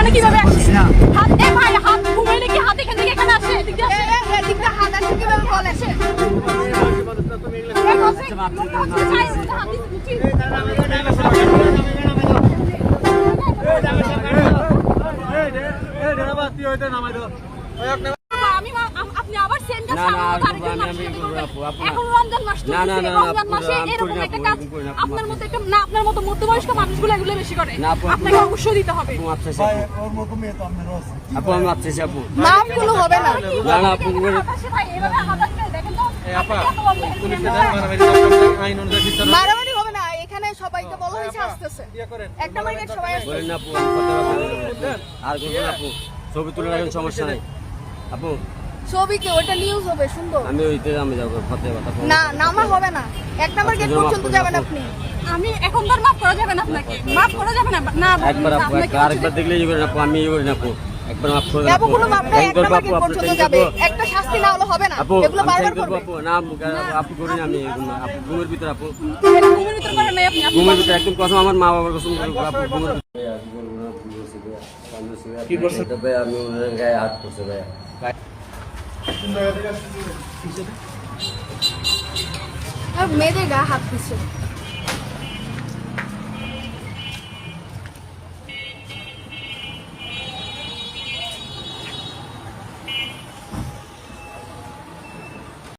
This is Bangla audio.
এখানে কিভাবে আসে? হাত এ ভাই হাত ঘুমাইলে কি হাত এখান থেকে এখানে আসে? এদিক দিয়ে আসে? এদিক দিয়ে হাত আসে কিভাবে বল আসে? আপনি আবার সেম কাজ এখন রমজান মাস তো রমজান মাসে এরকম একটা কাজ আপনার মতো একটা না আপনার মতো মধ্যবয়স্ক মানুষগুলো এগুলো বেশি করে আপনাকে অবশ্যই দিতে হবে আপু আমি আপতেছি আপু নাম কোনো হবে না না না আপু মারামারি হবে না এখানে সবাইকে বলা হয়েছে আসতেছে একটা মিনিট সবাই আসছে বলেন না আপু আর কোনো আপু ছবি তুলে রাখেন সমস্যা নাই আপু ছবিকে ওটা নিউজ হবে সুন্দর আমি ওইতে আমি যাবো ফতেহ কথা না নামা হবে না এক নাম্বার গেট পর্যন্ত যাবেন আপনি আমি এখন তো মাফ করা যাবে না আপনাকে মাফ করা যাবে না না একবার আপু আরেকবার দেখলে ইয়ে করেন আপু আমি ইয়ে করি না আপু একবার মাফ করে দেব কোনো মাপ নাই এক নাম্বার গেট পর্যন্ত যাবে একটা শাস্তি না হলে হবে না এগুলো বারবার করবে আপু না আপু করি না আমি আপু ঘুমের ভিতর আপু ঘুমের ভিতর করেন নাই আপনি ঘুমের ভিতর একদম কসম আমার মা বাবার কসম করে আপু ঘুমের কি করছে ভাই আমি ওনার গায়ে হাত করছে ভাই মেয়েদের গায়ে হাত দিচ্ছে